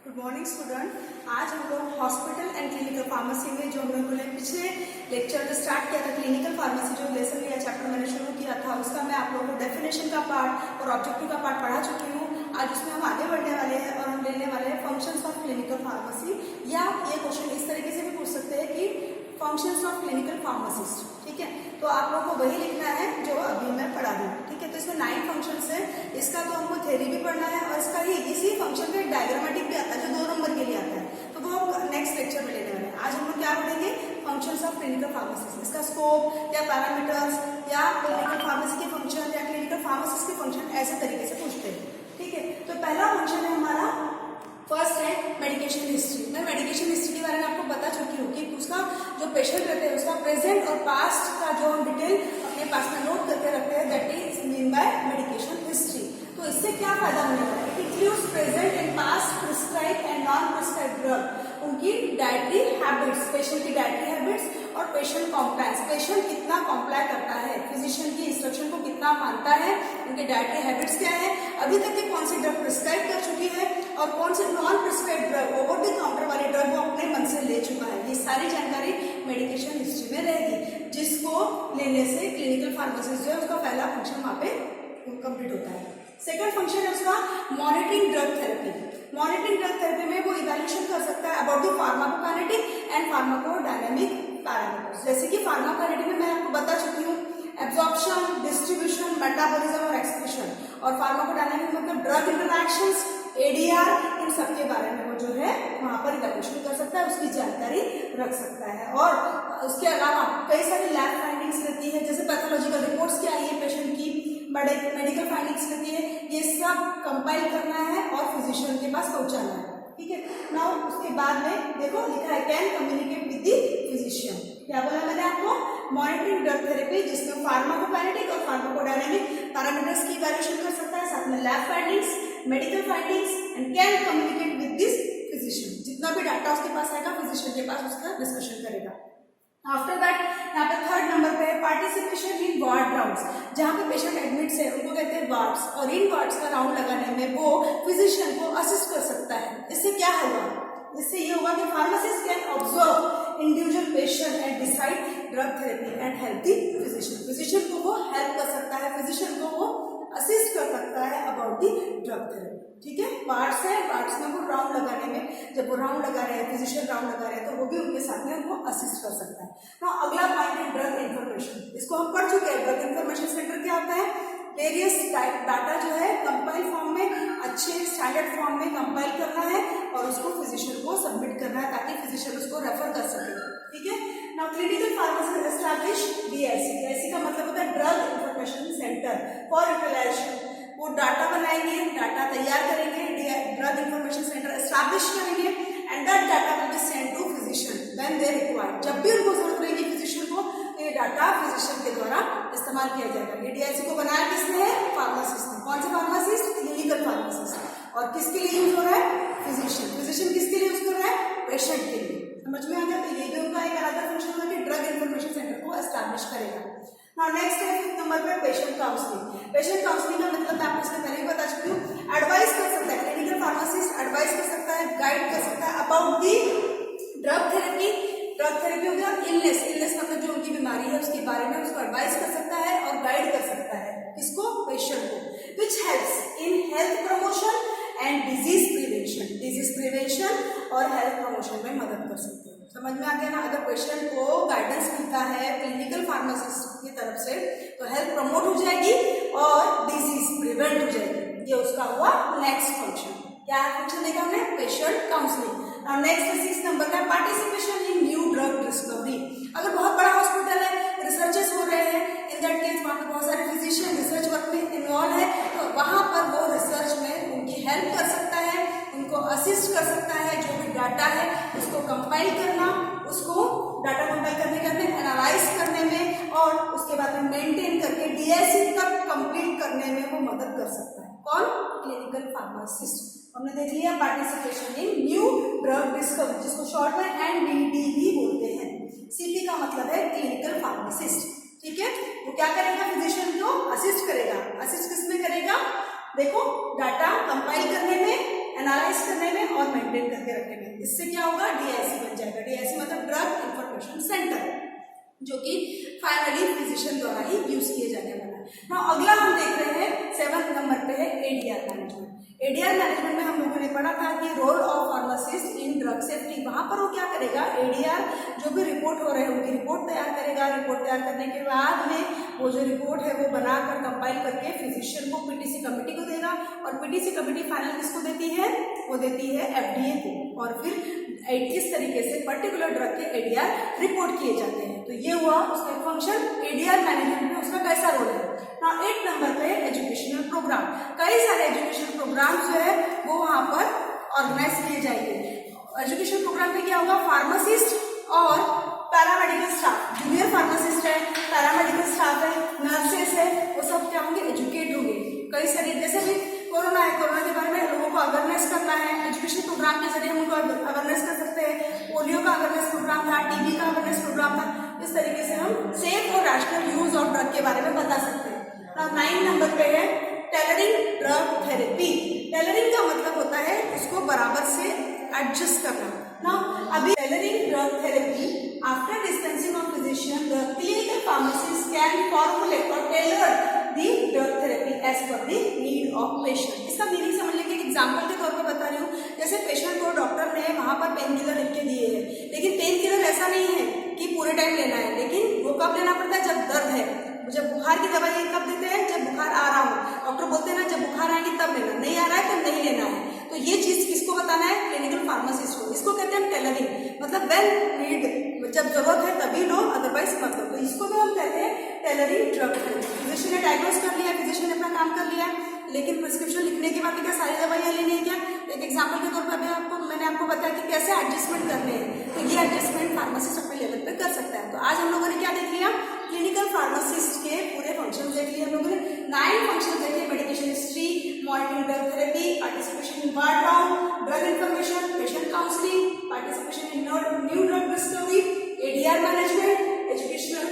Good morning student. आज हम लोग हॉस्पिटल एंड क्लिनिकल फार्मेसी में जो हम लोगों ने पिछले लेक्चर जो स्टार्ट किया था क्लिनिकल फार्मेसी जो लेसन लिया चैप्टर मैंने शुरू किया था उसका मैं आप लोगों को डेफिनेशन का पार्ट और ऑब्जेक्टिव का पार्ट पढ़ा चुकी हूँ। आज उसमें हम आगे बढ़ने वाले हैं और हम लेने वाले हैं फंक्शंस ऑफ क्लिनिकल फार्मेसी, या ये क्वेश्चन इस तरीके से भी पूछ सकते हैं कि फंक्शंस ऑफ क्लिनिकल फार्मासिस्ट। ठीक है, तो आप लोगों को वही लिखना है जो अभी मैं पढ़ा दूँ। ठीक है, तो इसमें 9 फंक्शंस है। इसका तो हमको थ्योरी भी पढ़ना है और इसका ही इसी फंक्शन का एक डायग्रामेटिक भी आता है जो 2 नंबर के लिए आता है, तो वो हम नेक्स्ट लेक्चर में लेने वाले हैं। आज हम लोग क्या पढ़ेंगे? फंक्शंस ऑफ क्लिनिकल फार्मासिस्ट, इसका स्कोप या पैरामीटर्स या क्लिनिकल फार्मेसी के फंक्शन या क्लिनिकल फार्मासिस्ट के फंक्शन ऐसे तरीके से पूछते हैं। ठीक है, तो पहला फंक्शन है हमारा फर्स्ट है मेडिकेशन हिस्ट्री। मैं मेडिकेशन हिस्ट्री के बारे में आपको बता चुकी हूँ कि उसका जो पेशेंट रहते हैं उसका प्रेजेंट और पास्ट का जो हम डिटेल अपने पास में नोट करके रखते हैं, that is mean by medication history. तो इससे क्या फायदा होने वाला है? It includes present and past prescribe and non prescribe drug, उनकी डाइटरी हैबिट्स, पेशेंट की डाइटरी हैबिट्स और पेशेंट कॉम्प्लायंस, पेशेंट कितना कॉम्प्लाई करता है, फिजिशियन की इंस्ट्रक्शन को कितना मानता है, उनके डाइटरी हैबिट्स क्या है, अभी तक के कौन सी ड्रग प्रिस्क्राइब कर चुकी है और कौन से non prescribe drug over the counter वाली ड्रग वो अपने मन से ले चुका है। ये सारी जानकारी मेडिकेशन हिस्ट्री में रहेगी, जिसको लेने से क्लिनिकल फार्मासिस्ट जो है उसका पहला फंक्शन वहाँ पे कंप्लीट होता है। सेकंड फंक्शन है उसका monitoring drug therapy. Monitoring drug therapy में वो इवैल्यूएशन कर सकता है about the pharmacokinetic and pharmacodynamic parameters. जैसे कि फार्माकोकाइनेटिक में मैं आपको बता चुकी हूँ एब्जॉर्प्शन, डिस्ट्रीब्यूशन, मेटाबॉलिज्म और एक्सक्रीशन, और फार्माकोडायनामिक मतलब ड्रग इंटरैक्शंस, एडीआर, इन सब के बारे में वो जो है वहां पर इवैल्यूएशन कर सकता है, उसकी जानकारी रख सकता है। और उसके अलावा कई सारी लैब फाइंडिंग्स रहती है, जैसे पैथोलॉजिकल रिपोर्ट्स क्या आई है पेशेंट की, मेडिकल फाइंडिंग्स रहती है, ये सब कंपाइल करना है और फिजिशियन के पास पहुंचाना है। ठीक है, नाउ उसके बाद में देखो लिखा है can communicate with the physician. क्या बोला मैंने आपको? मॉनिटरिंग ड्रग थेरेपी जिसमें फार्माकोकाइनेटिक और फार्माकोडायनामिक पैरामीटर्स की इवैल्यूएशन कर सकता है, साथ में lab findings, medical findings and can communicate with this physician. जितना भी डाटा उसके पास आएगा फिजिशियन के पास उसका डिस्कशन करेगा। आफ्टर दैट यहाँ पे थर्ड नंबर पे है पार्टिसिपेशन इन वार्ड राउंड्स, जहाँ पे पेशेंट एडमिट्स है उनको कहते हैं वार्ड्स, और इन वार्ड्स का राउंड लगाने में वो फिजिशियन को असिस्ट कर सकता है। इससे क्या होगा? इससे ये होगा कि pharmacist can observe individual patient and decide drug therapy and help the physician. Physician को वो हेल्प कर सकता है, फिजिशियन को वो असिस्ट कर सकता है अबाउट दी ड्रग थेरेपी। ठीक है, वार्ड्स है, वार्ड्स में वो राउंड लगाने में, जब वो राउंड लगा रहे हैं, फिजिशियन राउंड लगा रहे हैं, तो वो भी उनके साथ में उनको असिस्ट कर सकता है। तो अगला पॉइंट है ड्रग इन्फॉर्मेशन। इसको हम पढ़ चुके हैं। ड्रग इन्फॉर्मेशन सेंटर क्या होता है? वेरियस डाटा जो है कंपाइल फॉर्म में, अच्छे स्टैंडर्ड फॉर्म में कंपाइल करना है और उसको फिजिशियन को सबमिट करना है ताकि फिजिशियन उसको रेफर कर सके। ठीक है, now clinical pharmacist establish DIC. DIC का मतलब होता है drug information centre for utilization. वो डाटा बनाएंगे, डाटा तैयार करेंगे, ड्रग इन्फॉर्मेशन सेंटर एस्टैब्लिश करेंगे and that data will be sent to physician when they required. जब भी उनको जरूरत रहेगी फिजिशियन को, तो ये डाटा फिजिशियन के द्वारा इस्तेमाल किया जाएगा। ये डीआईसी को बनाया किसने है? फार्मासिस्ट ने। कौन से फार्मासिस्ट? Clinical pharmacist. और किसके लिए यूज हो रहा है? फिजिशियन। फिजिशियन किसके लिए यूज कर रहा है? पेशेंट के लिए। समझ में आ गया? तो ये भी उनका एक अलग फंक्शन होगा कि ड्रग इन्फॉर्मेशन सेंटर को एस्टैब्लिश करेगा। नाउ नेक्स्ट है 5th नंबर पे पेशेंट काउंसलिंग। पेशेंट काउंसलिंग का मतलब मैं आपको इससे पहले ही बता चुकी हूँ, एडवाइस कर सकता है क्लिनिकल फार्मासिस्ट, एडवाइस कर सकता है, गाइड कर सकता है about the drug therapy. Drug therapy हो गया इलनेस, इलनेस मतलब जो उनकी बीमारी है उसके बारे में उसको एडवाइस कर सकता है और गाइड कर सकता है। किसको? पेशेंट को। Which helps in health promotion and disease prevention. Disease prevention और हेल्थ प्रमोशन में मदद कर सकते हैं। समझ में आ गया ना? अगर पेशेंट को गाइडेंस मिलता है क्लिनिकल फार्मासिस्ट की तरफ से तो हेल्थ प्रमोट हो जाएगी और डिजीज प्रिवेंट हो जाएगी। ये उसका हुआ नेक्स्ट फंक्शन। क्या फंक्शन देखा हमने? Patient counselling. और नेक्स्ट 6 नंबर का participation in new drug discovery. अगर बहुत बड़ा हॉस्पिटल है, रिसर्चेस हो रहे हैं, इन दैट केस वहाँ पे बहुत सारे फिजिशियन रिसर्च वर्क में इन्वॉल्व है, तो वहाँ पर वो रिसर्च में उनकी हेल्प कर सकता है, उनको असिस्ट कर सकता है। जो भी डाटा है उसको कंपाइल करना, उसको डाटा कंपाइल करने के बाद एनालाइज करने में और उसके बाद में मेंटेन करके डीआईसी तक कंप्लीट करने में वो मदद कर सकता है। कौन? Clinical pharmacist. हमने देख लिया participation in new drug discovery, जिसको शॉर्ट में एनडीडी भी बोलते हैं। सीपी का मतलब है क्लिनिकल फार्मासिस्ट। ठीक है, वो क्या करेगा? फिजिशियन को असिस्ट करेगा। असिस्ट किसमें करेगा? देखो, डाटा कंपाइल करने में, एनालाइज करने में और मेंटेन मेंटेन करके रखेंगे। इससे क्या होगा, DIC बन जाएगा। DIC मतलब ड्रग इंफॉर्मेशन सेंटर, जो कि फाइनली फिजिशियन द्वारा ही यूज किए जाने वाला है। ना अगला हम देख रहे हैं 7 नंबर पे है ADR मैनेजमेंट। ADR मैनेजमेंट में हम लोगों ने पढ़ा था कि role of pharmacist in drug safety. वहां पर वो क्या करेगा, ADR जो भी रिपोर्ट हो रहे हैं उनकी रिपोर्ट तैयार करेगा। रिपोर्ट तैयार करने के बाद में वो जो रिपोर्ट है वो बनाकर कंपाइल करके फिजिशियन को PTC कमेटी को देगा, और PTC कमेटी फाइनल किसको देती है, वो देती है FDA को, और फिर इस तरीके से पर्टिकुलर ड्रग के ADR रिपोर्ट किए जाते हैं। तो ये हुआ उसका फंक्शन। ADR मैनेजमेंट में उसका कैसा रोल है। ना 8 नंबर पे एजुकेशनल प्रोग्राम। कई सारे एजुकेशनल प्रोग्राम जो है वो वहां पर ऑर्गेनाइज किए जाएंगे। एजुकेशनल प्रोग्राम में क्या होगा, फार्मासिस्ट और पैरामेडिकल स्टाफ, जूनियर फार्मासिस्ट है, पैरामेडिकल स्टाफ है, नर्सेस है, वो सब क्या होंगे, एजुकेट होंगे। कई सारे, जैसे भी कोरोना है, कोरोना के बारे में लोगों को अवेयरनेस करना है, एजुकेशन प्रोग्राम के जरिए हम उनको अवेयरनेस कर सकते हैं। पोलियो का अवेयरनेस प्रोग्राम था, TB का अवेयरनेस प्रोग्राम था। इस तरीके से हम सेफ और रैशनल यूज ऑफ ड्रग के बारे में बता सकते हैं। 9 नंबर पे है टेलरिंग ड्रग थेरेपी। टेलरिंग का मतलब होता है उसको बराबर से एडजस्ट करना। ना अभी tailoring drug therapy, after dispensing of physician the clinical pharmacist can formulate और tailor the drug therapy as per the need of patient. इसका मीनिंग समझ लेंगे, एग्जाम्पल के तौर पर बता रही हूँ। जैसे पेशेंट को डॉक्टर ने वहां पर पेन किलर लिख के दिए हैं, लेकिन पेन किलर ऐसा नहीं है कि पूरे टाइम लेना है, लेकिन वो कब लेना पड़ता है, जब दर्द है। जब बुखार की दवाई कब देते हैं, जब बुखार आ रहा हो। डॉक्टर बोलते हैं ना, जब बुखार आएगी तब लेना, नहीं आ रहा है तो नहीं लेना है। तो ये चीज किसको बताना है, क्लिनिकल फार्मासिस्ट को। इसको कहते हैं टेलरिंग, मतलब व्हेन नीड, जब जरूरत है तभी लो, अदरवाइज मत लो। तो इसको भी हम कहते हैं टेलरिंग ड्रग थेरेपी। फिजिशियन ने डायग्नोज कर लिया, फिजिशियन ने अपना काम कर लिया, लेकिन प्रिस्क्रिप्शन लिखने के बाद क्या सारी दवाइयाँ लेनी है क्या। एक एग्जाम्पल के तौर पर अभी मैंने आपको बताया कि कैसे एडजस्टमेंट करने हैं। तो ये एडजस्टमेंट फार्मासिस्ट अपने लेवल पे कर सकता है। तो आज हम लोगों ने क्या देख लिया, क्लिनिकल फार्मासिस्ट के पूरे फंक्शन देख लिए हम लोगों ने। 9 फंक्शन देखे, medication history, monitoring drug therapy, participation in ward round, drug information, patient counselling, participation in new drug discovery, ADR management, educational